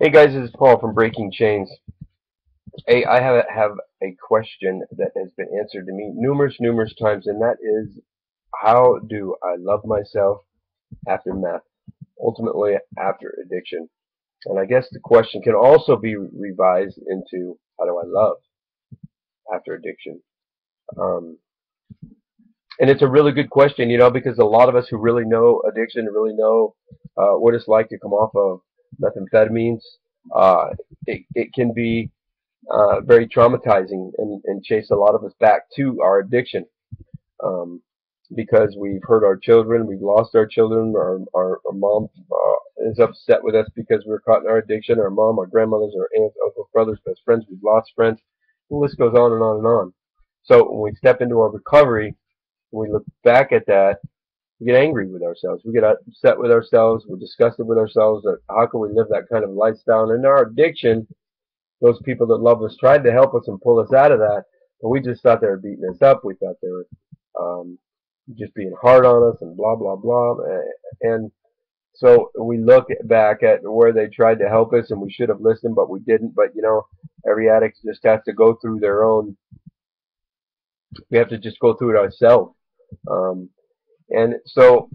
Hey guys, this is Paul from Breaking Chains. Hey, I have a question that has been answered to me numerous times, and that is, how do I love myself after meth? Ultimately, after addiction. And I guess the question can also be revised into, how do I love after addiction? Um, and it's a really good question, because a lot of us who really know addiction, really know what it's like to come off of methamphetamines, uh, it can be very traumatizing and chase a lot of us back to our addiction, um, because we've hurt our children, we've lost our children, our mom is upset with us because we're caught in our addiction, our mom, our grandmothers, our aunts, uncles, brothers, best friends, we've lost friends. The list goes on and on and on. So when we step into our recovery, when we look back at that, we get angry with ourselves. We get upset with ourselves. We're disgusted with ourselves. That how can we live that kind of lifestyle? And in our addiction, those people that love us tried to help us and pull us out of that, but we just thought they were beating us up. We thought they were um, just being hard on us and blah blah blah. And so we look back at where they tried to help us, and we should have listened, but we didn't. But every addict just has to go through their own. We have to just go through it ourselves. Um, and so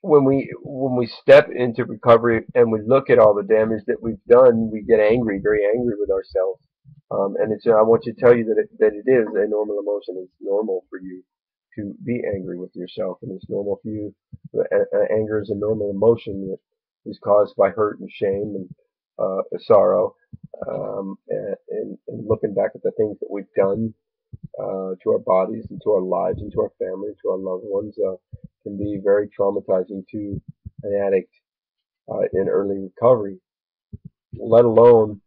when we step into recovery and we look at all the damage that we've done, we get angry, very angry with ourselves. And it's I want you to tell you that it is a normal emotion. It's normal for you to be angry with yourself, and it's normal for you. Anger is a normal emotion that is caused by hurt and shame and sorrow, and looking back at the things that we've done to our bodies and to our lives and to our family, to our loved ones, can be very traumatizing to an addict in early recovery, let alone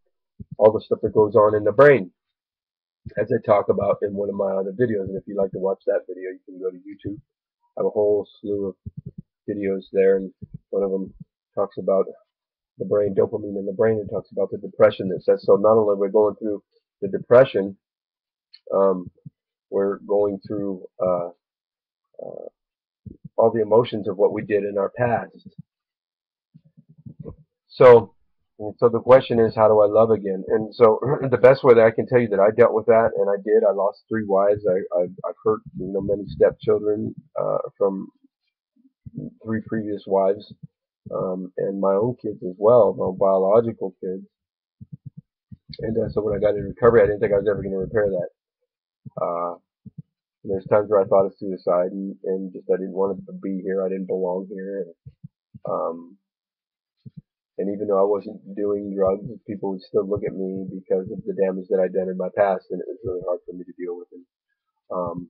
all the stuff that goes on in the brain, as I talk about in one of my other videos. And if you'd like to watch that video, you can go to YouTube. I have a whole slew of videos there, and one of them talks about the brain, dopamine in the brain, and talks about the depression that says so. Not only we're going through the depression, um, we're going through all the emotions of what we did in our past. So, so the question is, how do I love again? And so, the best way that I can tell you that I dealt with that, and I did. I lost three wives. I've hurt many stepchildren from three previous wives, and my own kids as well, my biological kids. And so when I got into recovery, I didn't think I was ever going to repair that. Uh, there's times where I thought of suicide, and just I didn't want to be here. I didn't belong here. Um, And even though I wasn't doing drugs, people would still look at me because of the damage that I'd done in my past, and it was really hard for me to deal with. And um,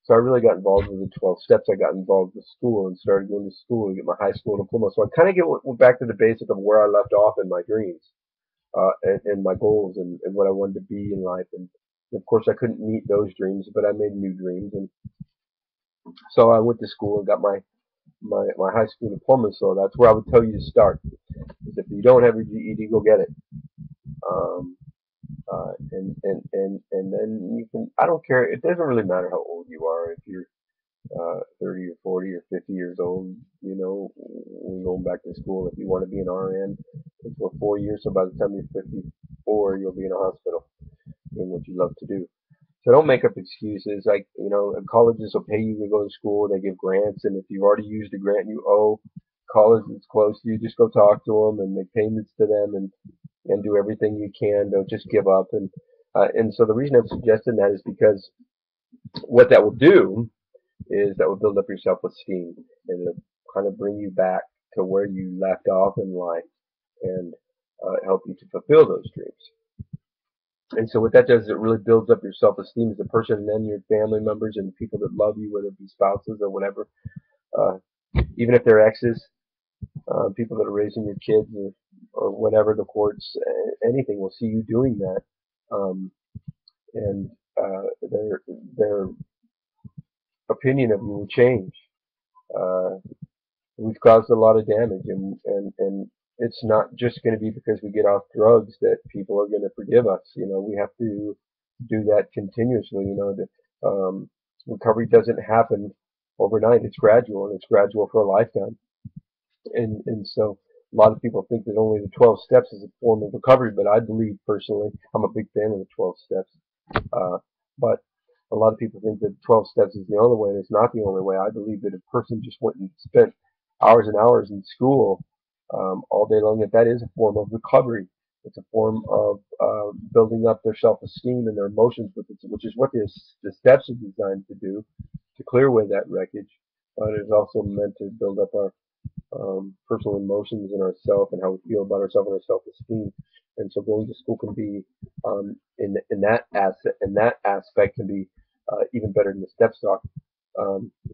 so I really got involved with the 12 steps. I got involved with school and started going to school to get my high school diploma. So I kind of went back to the basic of where I left off in my dreams, and my goals, and what I wanted to be in life. And of course, I couldn't meet those dreams, but I made new dreams. And so I went to school and got my high school diploma. So that's where I would tell you to start. Is if you don't have your GED, go get it. Um, and then you can. I don't care. It doesn't really matter how old you are. If you're 30 or 40 or 50 years old, when going back to school, if you want to be an RN, it's for 4 years. So by the time you're 54, you'll be in a hospital doing what you love to do. So don't make up excuses. Like, colleges will pay you to go to school. They give grants, and if you've already used a grant you owe, college that's close to you, just go talk to them and make payments to them, and do everything you can. Don't just give up. And so the reason I'm suggesting that is because what that will do is that will build up your self-esteem, and it'll kind of bring you back to where you left off in life, and help you to fulfill those dreams. And so what that does is it really builds up your self-esteem as a person, and then your family members and people that love you, whether it be spouses or whatever, uh, even if they're exes, people that are raising your kids, or whatever, the courts, anything will see you doing that, um, and their opinion of you will change. Uh, we've caused a lot of damage, and it's not just going to be because we get off drugs that people are going to forgive us. We have to do that continuously. Recovery doesn't happen overnight. It's gradual, and it's gradual for a lifetime. And so A lot of people think that only the 12 steps is a form of recovery, but I believe personally, I'm a big fan of the 12 steps. Uh, but a lot of people think that 12 steps is the only way, and it's not the only way. I believe that a person just went and spent hours and hours in school all day long, that is a form of recovery. It's a form of building up their self-esteem and their emotions, which is what the steps are designed to do, to clear away that wreckage. But it's also meant to build up our personal emotions in ourselves and how we feel about ourselves and our self-esteem. And so going to school can be in that aspect can be even better than the step stock,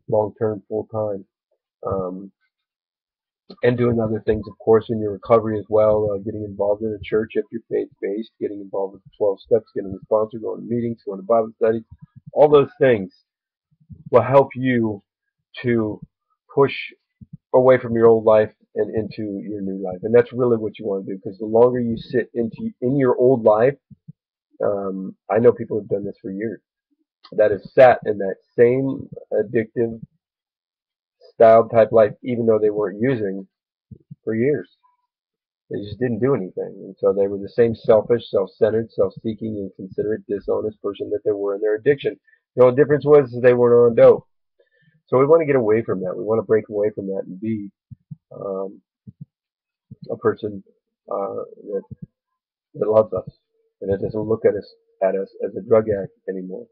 long term, full time, um, and doing other things, of course, in your recovery as well. Getting involved in a church if you're faith based, getting involved with the 12 steps, getting a sponsor, going to meetings, going to Bible studies, all those things will help you to push away from your old life and into your new life. And that's really what you want to do, because the longer you sit in your old life, I know people have done this for years, that have sat in that same addictive style type life, even though they weren't using for years. They just didn't do anything. And so they were the same selfish, self-centered, self-seeking, inconsiderate, dishonest person that they were in their addiction. The only difference was they weren't on dope. So we want to get away from that. We want to break away from that and be um, a person that loves us and that doesn't look at us as a drug addict anymore.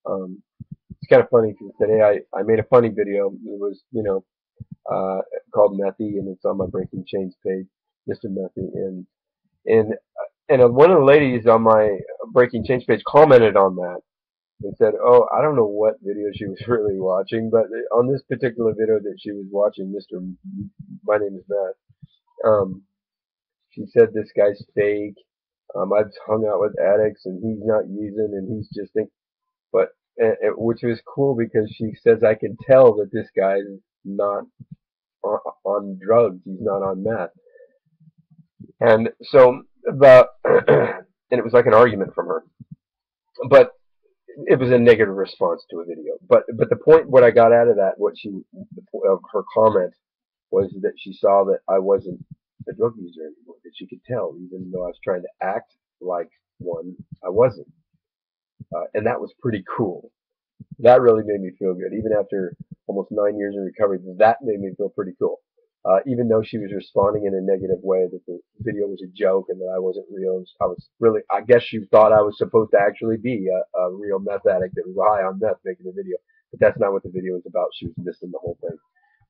Um, it's kind of funny because today I made a funny video. It was uh, called Methy, and it's on my Breaking Chains page, Mr. Methy, and one of the ladies on my Breaking Chains page commented on that and said, "Oh, I don't know what video she was really watching, but on this particular video that she was watching, My Name is Matt, she said this guy's fake. I've hung out with addicts and he's not using and he's just but which was cool because she says I can tell that this guy's not on drugs. He's not on meth. And so about and it was like an argument from her, but it was a negative response to a video. But the point, what I got out of that, of her comment was that she saw that I wasn't a drug user anymore. That she could tell, even though I was trying to act like one, I wasn't. And that was pretty cool. That really made me feel good. Even after almost 9 years in recovery, that made me feel pretty cool. Even though she was responding in a negative way, that the video was a joke and that I wasn't real. I was really, I guess she thought I was supposed to actually be a real meth addict that was high on meth making the video. But that's not what the video was about. She was missing the whole thing,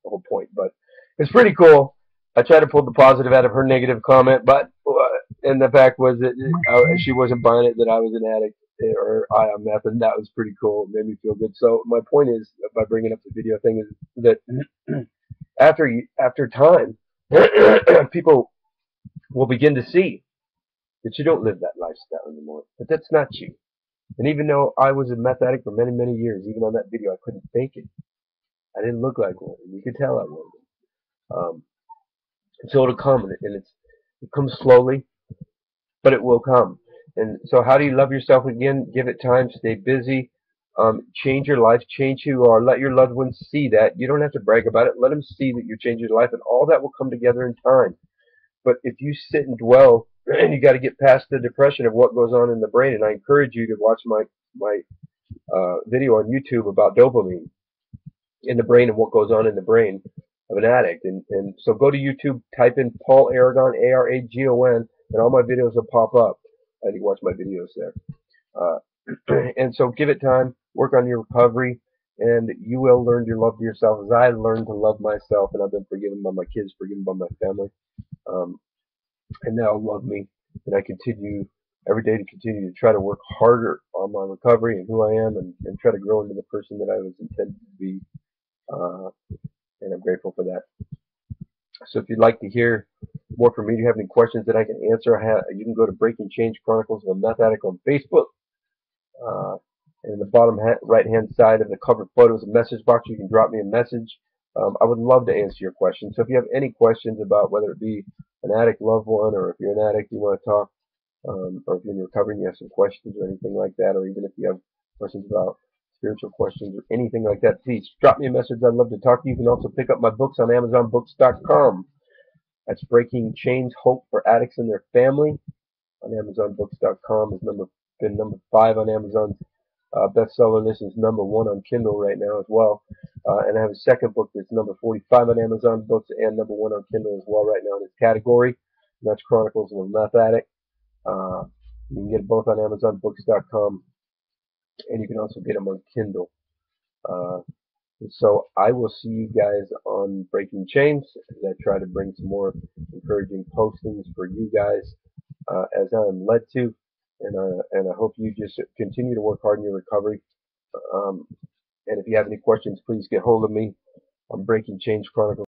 the whole point. But it's pretty cool. I tried to pull the positive out of her negative comment, but and the fact was that she wasn't buying it that I was an addict or high on meth, and that was pretty cool. It made me feel good. So my point is, by bringing up the video thing, is that after time, people will begin to see that you don't live that lifestyle anymore. But that's not you. And even though I was a meth addict for many, many years, even on that video, I couldn't fake it. I didn't look like one. You could tell I wasn't. So it'll come, and it comes slowly, but it will come. And so how do you love yourself again? Give it time, stay busy, change your life, change who you are, let your loved ones see that. You don't have to brag about it. Let them see that you're changing your life, and all that will come together in time. But if you sit and dwell, and you got to get past the depression of what goes on in the brain, and I encourage you to watch my video on YouTube about dopamine in the brain and what goes on in the brain of an addict. And so go to YouTube, type in Paul Aragon, Aragon, and all my videos will pop up. And you watch my videos there. And so give it time, work on your recovery, and you will learn to love yourself as I learned to love myself, and I've been forgiven by my kids, forgiven by my family, and now love me. And I continue every day to continue to try to work harder on my recovery and who I am, and try to grow into the person that I was intended to be. And I'm grateful for that. So if you'd like to hear more from me, if you have any questions that I can answer, you can go to Breaking Change Chronicles of a Meth Addict on Facebook. And in the bottom right-hand side of the cover photo is a message box. You can drop me a message. I would love to answer your questions. So if you have any questions about whether it be an addict loved one, or if you're an addict you want to talk, or if you're in recovery and you have some questions or anything like that, or even if you have questions about spiritual questions or anything like that, please drop me a message. I'd love to talk to you. You can also pick up my books on AmazonBooks.com. That's Breaking Chains: Hope for Addicts and Their Family on AmazonBooks.com. It's been number 5 on Amazon's bestseller list. Is number 1 on Kindle right now as well. And I have a second book that's number 45 on Amazon Books and number 1 on Kindle as well right now in this category. And that's Chronicles of a Meth Addict. Uh, you can get both on AmazonBooks.com, and you can also get them on Kindle. Uh, so I will see you guys on Breaking Chains as I try to bring some more encouraging postings for you guys as I'm led to, and I hope you just continue to work hard in your recovery. And if you have any questions, please get hold of me. I'm Breaking Chains Chronicles.